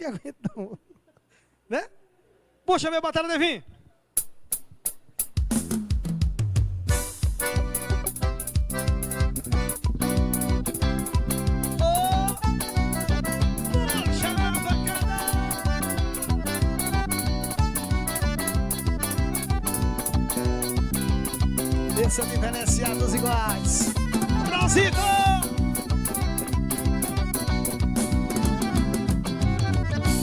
ninguém aguenta não. Né? Puxa minha batalha, Devin. São diferenciados iguais. Brasilito!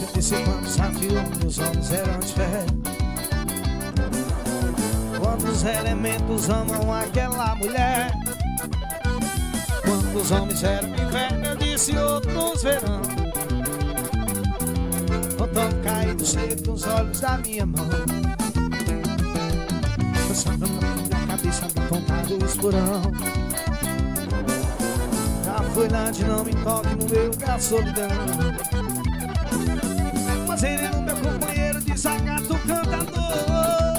Eu disse quando sabia que os homens eram diferentes, quando os elementos amam aquela mulher, quando os homens eram inverno, eu disse outros verão. Outono caído seco nos olhos da minha mão, passando na cabeça da vontade do esporão. Já foi lá de não me toque no meu lugar solidão, mas ele no meu companheiro desacato cantador,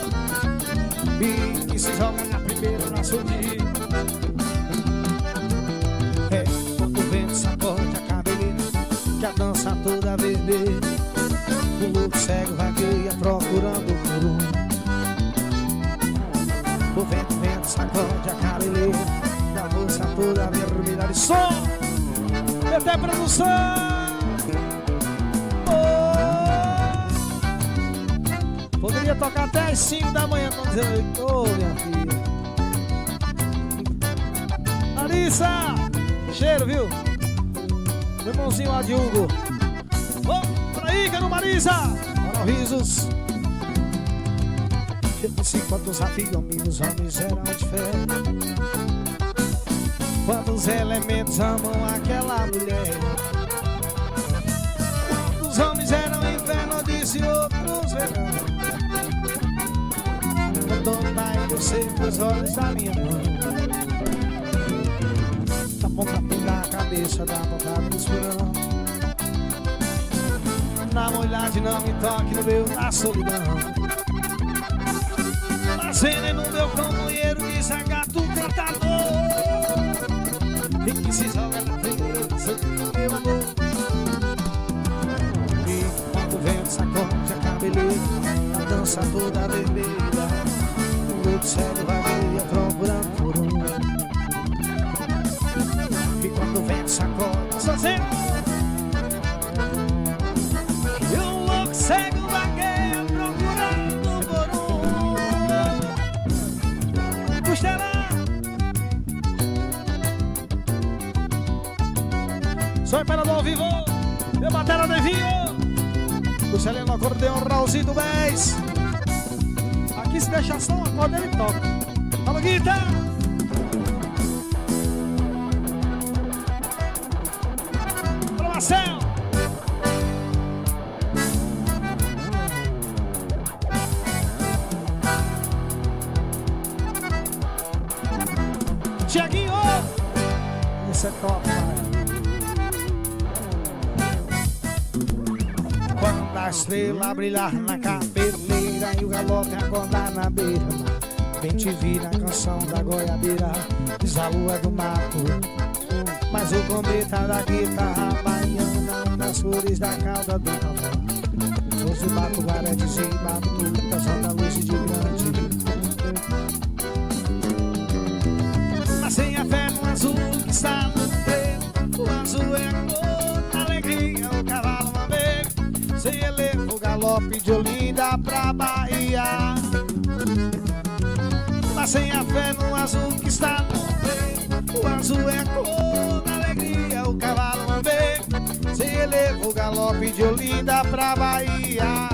e que se joga na primeira na dia. É quando o vento sacode a cabeleira, que a dança toda vermelha, o louco cego vagueia procurando por um. O vento, vento, sacode a cabeleira, da moça toda vermelha de som. Até produção. Oh! Poderia tocar até as 5 da manhã, não dizendo, ô minha filha. Larissa, cheiro, viu? Meu irmãozinho lá de Hugo. Vamos pra aí, Cano Marisa. Bora, risos. Eu disse quando os amigos homens eram diferentes, quando os elementos amam aquela mulher, quando os homens eram inferno, eu disse outros verão. Quando eu sei os olhos da minha mão, da ponta da cabeça, da ponta do esporão. Na molhagem não me toque no meu, na solidão. Acende no meu companheiro, desagato cantador, e que se joga na frente do meu amor. E quando o vento sacode a cabeleira, a dança toda vermelha, o louco cego vagueia procurando por um. E quando o vento sacode, sozinho, e o louco cego vagueia procurando por um. Sou imperador ao vivo, meu batera Devinho, Puxalino no acordeão, Raulzinho do 10. Aqui se deixa só um acorde, ele toca. Fala, Guita! Para Marcel! Tiaguinho! Esse é top, cara. Quando a estrela brilhar na cabeleira e o galope acordar na beira, vem te vir a canção da goiabeira, diz a lua do mato. Mas o cometa da guitarra baiana nas flores da cauda do cavalo. Hoje o bato guaré de Zimbabwe, da zona luz de grande. Sem a fé no azul que está no preto, o azul é a cor da alegria, o cavalo amigo, sem ele o galope de Olinda pra Bahia. Mas sem a fé no azul que está no preto, o azul é a cor da alegria, o cavalo amigo, sem ele o galope de Olinda pra Bahia.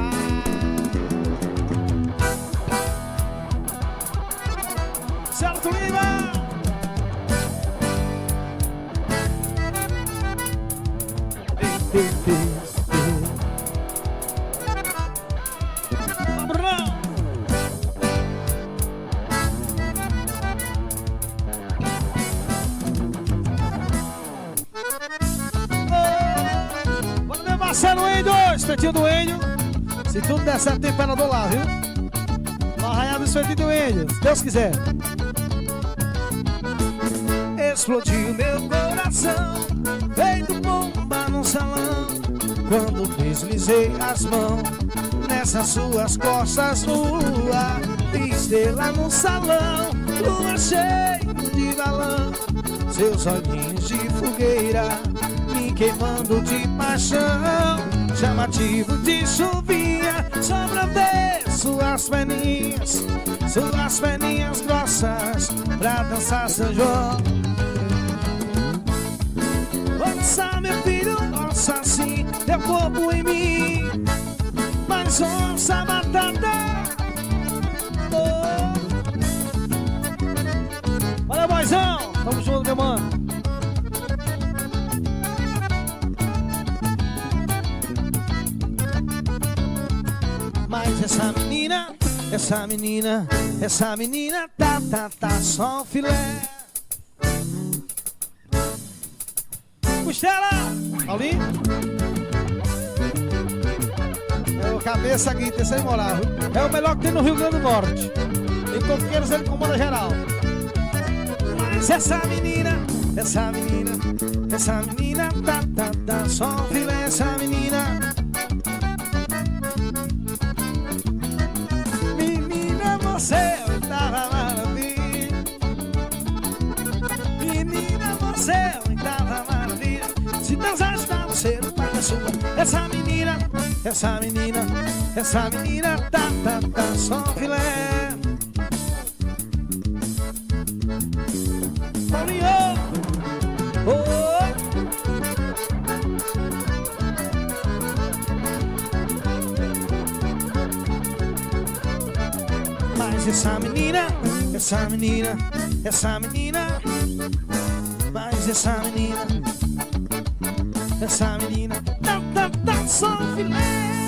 Certo, Lima! Marcelo Endo, espetinho do Endo. Se tudo der certo, tem imperador lá, viu? Lá arraiado o espetinho do Endo, se Deus quiser. Explodiu meu coração, feito bomba num salão. quando deslizei as mãos nessas suas costas nua, estrela no salão, lua cheia de galã, seus olhinhos de fogueira me queimando de paixão, chamativo de chuvinha, só pra ver suas perninhas grossas pra dançar São João. Ouça, meu filho, ouça sim, teu corpo em mim, mas ouça a batata. Oh. Valeu, boizão, tamo junto, meu mano. Mas essa menina tá só filé. Costela, Paulinho. É o cabeça aqui, tem sem moral. É o melhor que tem no Rio Grande do Norte. Em Coqueiros ele comanda geral. Mas essa menina tá só filé, essa menina. Você tava maravilha, menina, você tava maravilha. Se dançar está você não paga sua. Essa menina tá só filé. Paulinho, oh. Mas essa menina, mas essa menina, tá só filé.